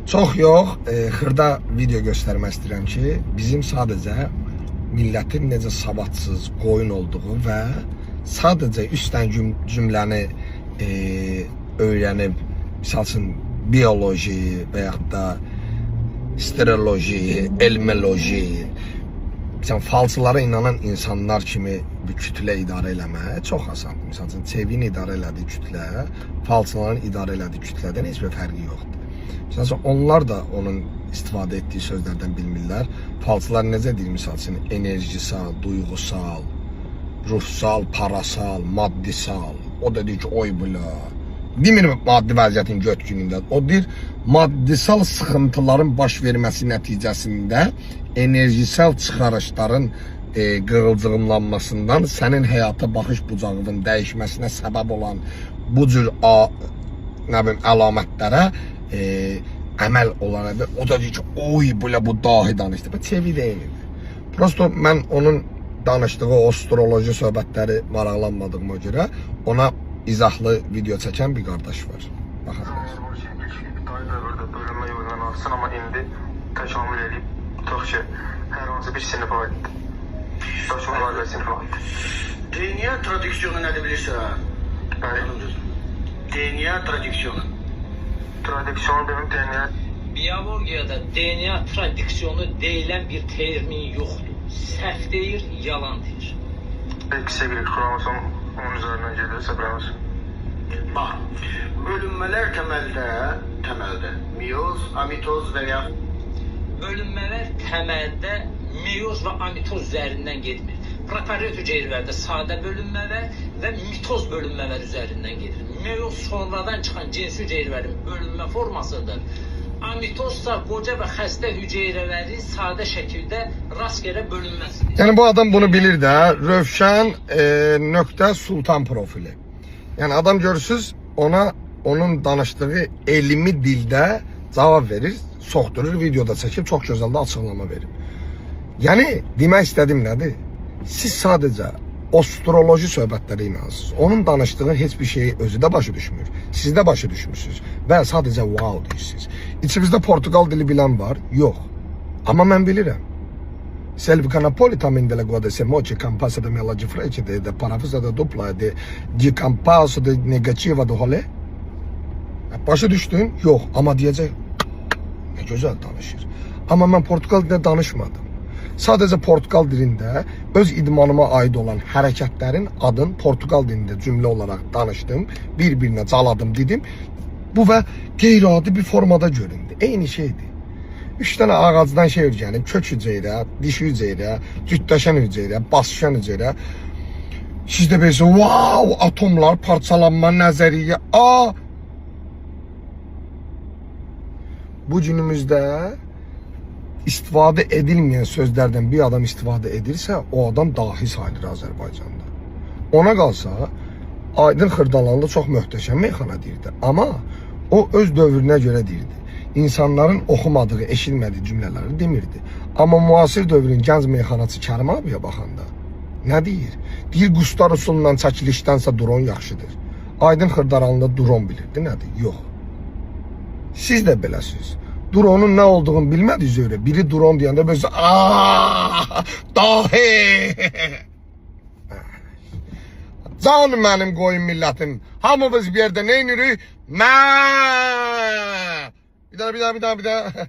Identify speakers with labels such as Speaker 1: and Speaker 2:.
Speaker 1: Çox yox, xırda video göstərmək istəyirəm ki, bizim sadəcə millətin necə savadsız, qoyun olduğu və sadəcə üstdən cümləni öyrənib, misal üçün, bioloji və yaxud da stereoloji, elmoloji, falsılara inanan insanlar kimi bir kütlə idarə eləmək çox asandır. Misal üçün, Çevin idarə elədiyi kütlə, falsıların idarə elədiyi kütlədən heç bir fərqi yoxdur. Misal üçün, onlar da onun istifadə etdiyi sözlərdən bilmirlər. Falsılar necə deyir, misal üçün, enerjisal, duyğusal, ruhsal, parasal, maddisal. O da deyir ki, oy bula. Demir maddi vəziyyətin götgünündə. O deyir, maddisal sıxıntıların baş verməsi nəticəsində enerjisel çıxarışların qırılcığımlanmasından sənin həyata baxış bucağının dəyişməsinə səbəb olan bu cür əlamətlərə əməl olaraq o da deyir ki, oy bu dahi danışdı. Bu çevi deyildir. Prosto mən onun danışdığı o astroloji söhbətləri maraqlanmadığıma görə ona izahlı video çəkən bir qardaş var. Baxasınız.
Speaker 2: Bölünmə yolundan alsın, amma indi təkamül edib tutaq ki, hər hansı bir sinif aiddir. Daşıma müharibə sinif aiddir.
Speaker 3: DNA tradiksiyonu nədir bilirsən?
Speaker 2: Bəli.
Speaker 3: DNA tradiksiyonu.
Speaker 2: Tradiksiyon demək DNA.
Speaker 4: Biyologiyada DNA tradiksiyonu deyilən bir termin yoxdur. Səhv deyir, yalan deyir.
Speaker 2: X-ə xromosom onun üzərindən gedirsə, biraz.
Speaker 3: Bax, bölünmələr təməldə miyoz, amitoz və ya
Speaker 4: Bölünmələr təməldə meyoz və amitoz üzərindən getmir. Prokaryot hüceyrələrdə sadə bölünmələr və mitoz bölünmələr üzərindən gedir. Meyoz sonradan çıxan cinsi hüceyrələrin bölünmə formasıdır. Amitozsa qoca və xəstə hüceyrələrin sadə şəkildə rastgele bölünməsidir.
Speaker 1: Yəni bu adam bunu bilir də, Rövşən nöqtə Sultan profili. Yəni adam görürsüz, ona onun danışdığı elmi dildə cavab verir, soxdurur, videoda çəkib, çox gözəl də açıqlama verir. Yəni, demək istədim nədir? Siz sadəcə astroloji söhbətlərə inansınız. Onun danışdığı heç bir şeyi özü də başa düşmür. Siz də başa düşmürsünüz və sadəcə wow deyirsiniz. İçinizdə Portugal dili bilən var? Yox. Amma mən bilirəm. Selvi Napolitano della guarda se moche campasa da mela de frente de parafusa da dupla de campaso de negativa do rolê. Başa düşdün? Yox. Amma deyəcək, nə gözəl danışır. Amma mən Portugal dilində danışmadım. Sadəcə Portugal dilində öz idmanıma aid olan hərəkətlərin adın Portugal dilində cümlə olaraq danışdım. Bir-birinə caladım dedim. Bu və qeyri-adi bir formada göründü. Eyni şeydir. 3 dənə ağacdan şey ürgənib, kök hüceyrə, dişi hüceyrə, cütləşən hüceyrə, basışan hüceyrə. Siz də belirsin, wow, atomlar, parçalanma, nəzəriyyə, Bu günümüzdə istifadə edilməyən sözlərdən bir adam istifadə edirsə, o adam dahi sayılır Azərbaycanda. Ona qalsa, Aydın Xırdalanlı çox möhtəşəm meyxana deyirdi. Amma o öz dövrünə görə deyirdi. İnsanların oxumadığı, eşitmədiyi cümlələri demirdi. Amma müasir dövrün gənc meyxanaçı Kərim abiyə baxanda nə deyir? Deyir, quşlar usulundan çəkilişdənsə dron yaxşıdır. Aydın Xırdalanlı dron bilirdi, nədir? Yox. Siz də beləsiniz. Dronun nə olduğunu bilmədiniz öyle. Biri dron deyəndə böyle dahi. Canım mənim qoyun millətim. Hamımız bir yerdə neynirik? Bir daha.